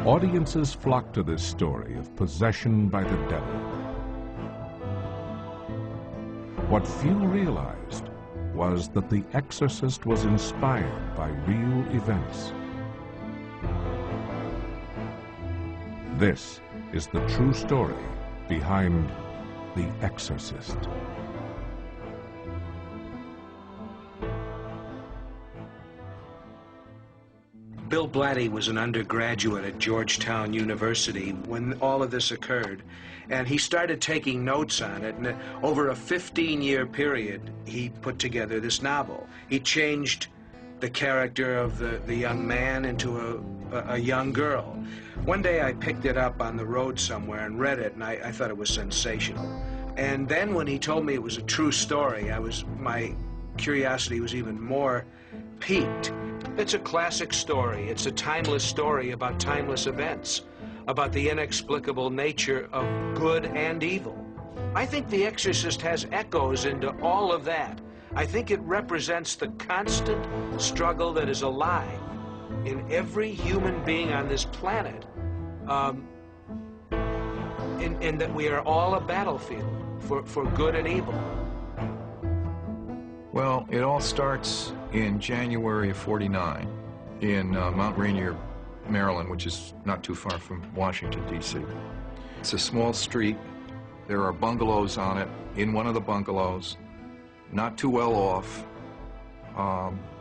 Audiences flocked to this story of possession by the devil. What few realized was that The Exorcist was inspired by real events. This is the true story behind The Exorcist. Bill Blatty was an undergraduate at Georgetown University when all of this occurred, and he started taking notes on it, and over a 15-year period, he put together this novel. He changed the character of the young man into a young girl. One day I picked it up on the road somewhere and read it, and I thought it was sensational. And then when he told me it was a true story, my curiosity was even more piqued. It's a classic story. It's a timeless story about timeless events, about the inexplicable nature of good and evil. I think The Exorcist has echoes into all of that. I think it represents the constant struggle that is alive in every human being on this planet, in that we are all a battlefield for good and evil. Well, it all starts in January of '49 in Mount Rainier, Maryland, which is not too far from Washington, D.C. It's a small street. There are bungalows on it. In one of the bungalows, not too well off,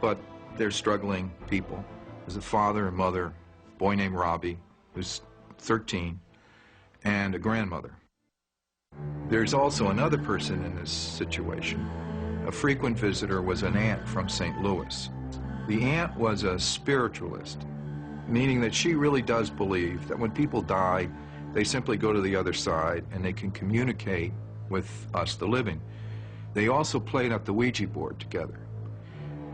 but they're struggling people. There's a father and mother, a boy named Robbie, who's 13, and a grandmother. There's also another person in this situation. A frequent visitor was an aunt from St. Louis. The aunt was a spiritualist, meaning that she really does believe that when people die, they simply go to the other side and they can communicate with us, the living. They also played up the Ouija board together.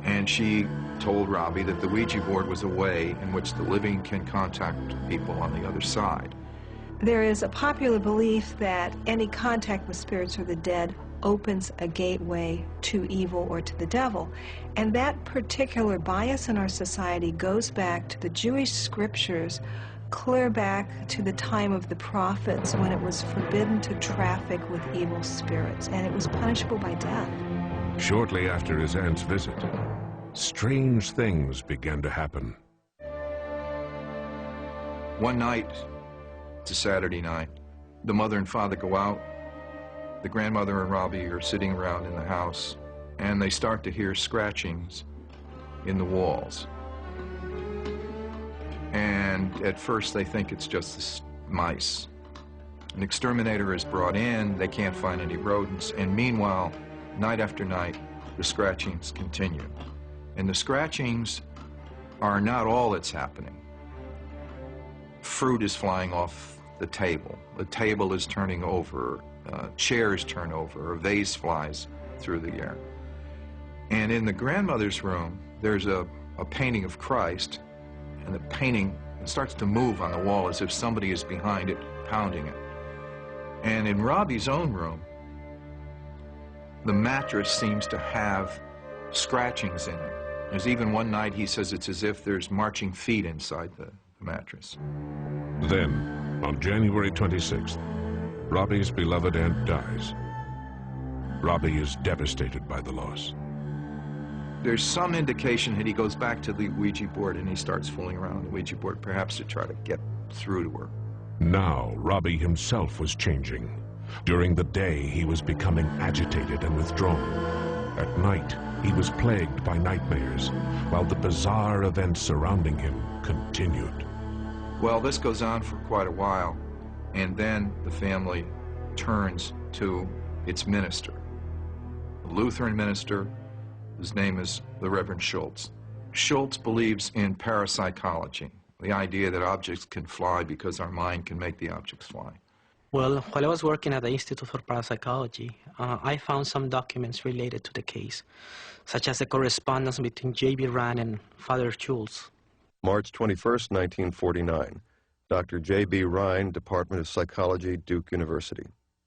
And she told Robbie that the Ouija board was a way in which the living can contact people on the other side. There is a popular belief that any contact with spirits or the dead opens a gateway to evil or to the devil. And that particular bias in our society goes back to the Jewish scriptures, clear back to the time of the prophets, when it was forbidden to traffic with evil spirits, and it was punishable by death. Shortly after his aunt's visit, strange things began to happen. One night, it's a Saturday night, the mother and father go out. The grandmother and Robbie are sitting around in the house, and they start to hear scratchings in the walls. And at first they think it's just the mice. An exterminator is brought in, they can't find any rodents, and meanwhile, night after night, the scratchings continue. And the scratchings are not all that's happening. Fruit is flying off the table is turning over, chairs turn over, a vase flies through the air. And in the grandmother's room, there's a painting of Christ, and the painting starts to move on the wall as if somebody is behind it, pounding it. And in Robbie's own room, the mattress seems to have scratchings in it. There's even one night he says it's as if there's marching feet inside the mattress. Then, on January 26th, Robbie's beloved aunt dies. Robbie is devastated by the loss. There's some indication that he goes back to the Ouija board and he starts fooling around on the Ouija board, perhaps to try to get through to her. Now, Robbie himself was changing. During the day, he was becoming agitated and withdrawn. At night, he was plagued by nightmares, while the bizarre events surrounding him continued. Well, this goes on for quite a while, and then the family turns to its minister, a Lutheran minister. His name is the Reverend Schultz. Schultz believes in parapsychology, the idea that objects can fly because our mind can make the objects fly. Well, while I was working at the Institute for Parapsychology, I found some documents related to the case, such as the correspondence between J.B. Ryan and Father Schultz. March 21st, 1949. Dr. J.B. Ryan, Department of Psychology, Duke University.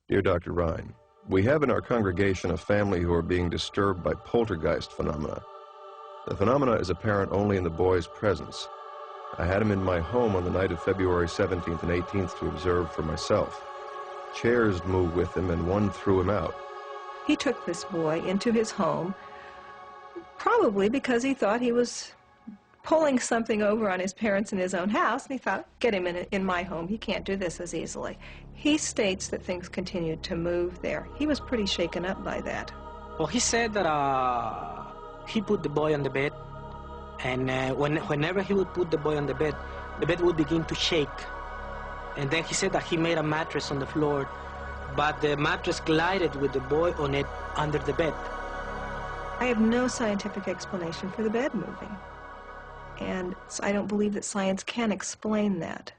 Dear Dr. Ryan, we have in our congregation a family who are being disturbed by poltergeist phenomena. The phenomena is apparent only in the boy's presence. I had him in my home on the night of February 17th and 18th to observe for myself. Chairs moved with him, and one threw him out. He took this boy into his home, probably because he thought he was pulling something over on his parents in his own house, and he thought, get him in my home. He can't do this as easily. He states that things continued to move there. He was pretty shaken up by that. Well, he said that he put the boy on the bed, and whenever he would put the boy on the bed would begin to shake. And then he said that he made a mattress on the floor, but the mattress glided with the boy on it under the bed. I have no scientific explanation for the bed moving, and I don't believe that science can explain that.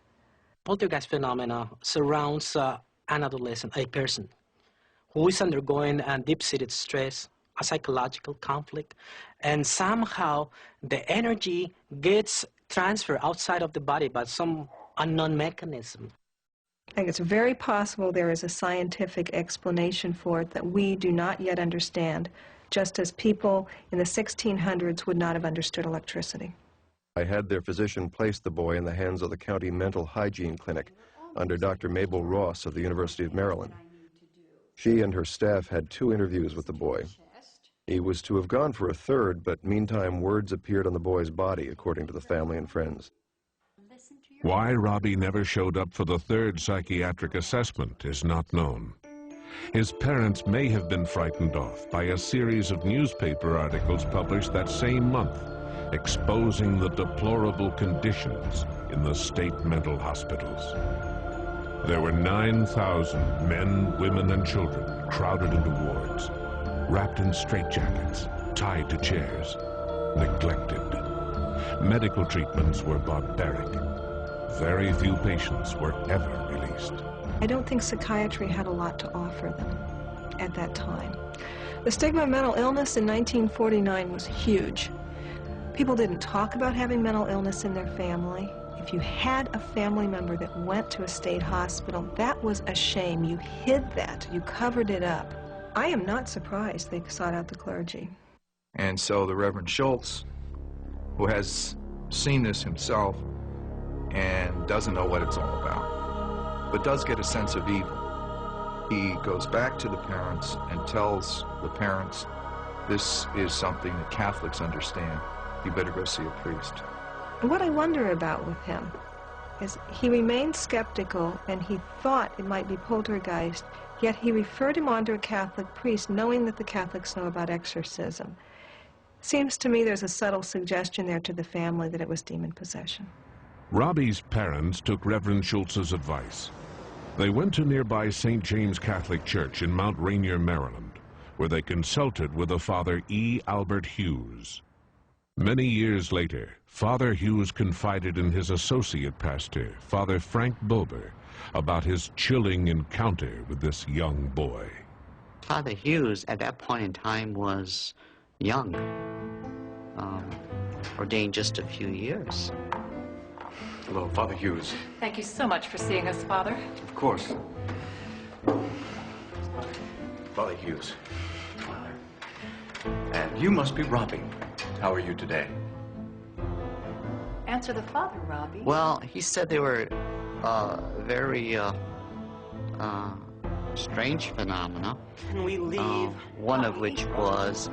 Poltergeist phenomena surrounds an adolescent, a person, who is undergoing a deep-seated stress, a psychological conflict, and somehow the energy gets transferred outside of the body by some unknown mechanism. I think it's very possible there is a scientific explanation for it that we do not yet understand, just as people in the 1600s would not have understood electricity. I had their physician place the boy in the hands of the county mental hygiene clinic under Dr. Mabel Ross of the University of Maryland. She and her staff had 2 interviews with the boy. He was to have gone for a third, but meantime words appeared on the boy's body, according to the family and friends. Why Robbie never showed up for the 3rd psychiatric assessment is not known. His parents may have been frightened off by a series of newspaper articles published that same month, exposing the deplorable conditions in the state mental hospitals. There were 9,000 men, women, and children crowded into wards, wrapped in straitjackets, tied to chairs, neglected. Medical treatments were barbaric. Very few patients were ever released. I don't think psychiatry had a lot to offer them at that time. The stigma of mental illness in 1949 was huge. People didn't talk about having mental illness in their family. If you had a family member that went to a state hospital, that was a shame. You hid that. You covered it up. I am not surprised they sought out the clergy. And so the Reverend Schultz, who has seen this himself and doesn't know what it's all about, but does get a sense of evil, he goes back to the parents and tells the parents, this is something that Catholics understand. You better go see a priest. What I wonder about with him is he remained skeptical and he thought it might be poltergeist, yet he referred him on to a Catholic priest, knowing that the Catholics know about exorcism. Seems to me there's a subtle suggestion there to the family that it was demon possession. Robbie's parents took Reverend Schultz's advice. They went to nearby St. James Catholic Church in Mount Rainier, Maryland, where they consulted with a Father E. Albert Hughes. Many years later, Father Hughes confided in his associate pastor, Father Frank Bober, about his chilling encounter with this young boy. Father Hughes, at that point in time, was young, ordained just a few years. Hello, Father Hughes. Thank you so much for seeing us, Father. Of course. Father Hughes. And you must be Robbie. How are you today? Answer the Father, Robbie. Well, he said they were very strange phenomena. Can we leave? One of which was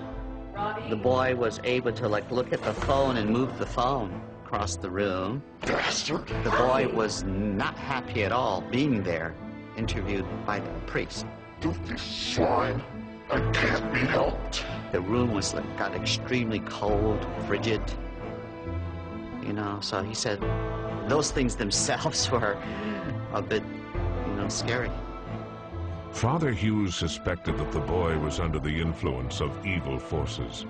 the boy was able to look at the phone and move the phone across the room. The boy was not happy at all being there, interviewed by the priest. Filthy swine, I can't be helped. The room was got extremely cold, frigid, you know, so he said those things themselves were a bit, scary. Father Hughes suspected that the boy was under the influence of evil forces.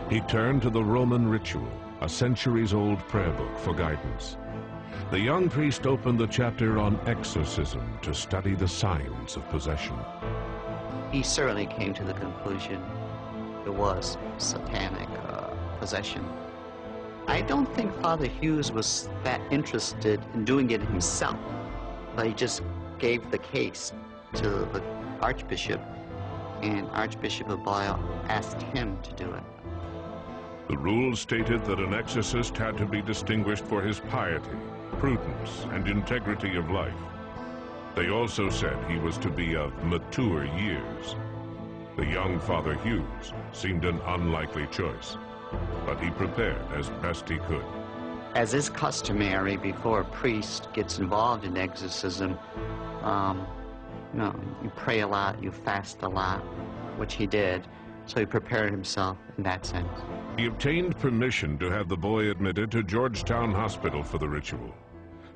He turned to the Roman ritual, a centuries-old prayer book, for guidance. The young priest opened the chapter on exorcism to study the signs of possession. He certainly came to the conclusion it was satanic possession. I don't think Father Hughes was that interested in doing it himself, but he just gave the case to the Archbishop, and Archbishop of Bayeux asked him to do it. The rules stated that an exorcist had to be distinguished for his piety, prudence, and integrity of life. They also said he was to be of mature years. The young Father Hughes seemed an unlikely choice, but he prepared as best he could. As is customary before a priest gets involved in exorcism, you pray a lot, you fast a lot, which he did, so he prepared himself in that sense. He obtained permission to have the boy admitted to Georgetown Hospital for the ritual.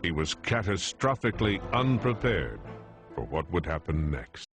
He was catastrophically unprepared for what would happen next.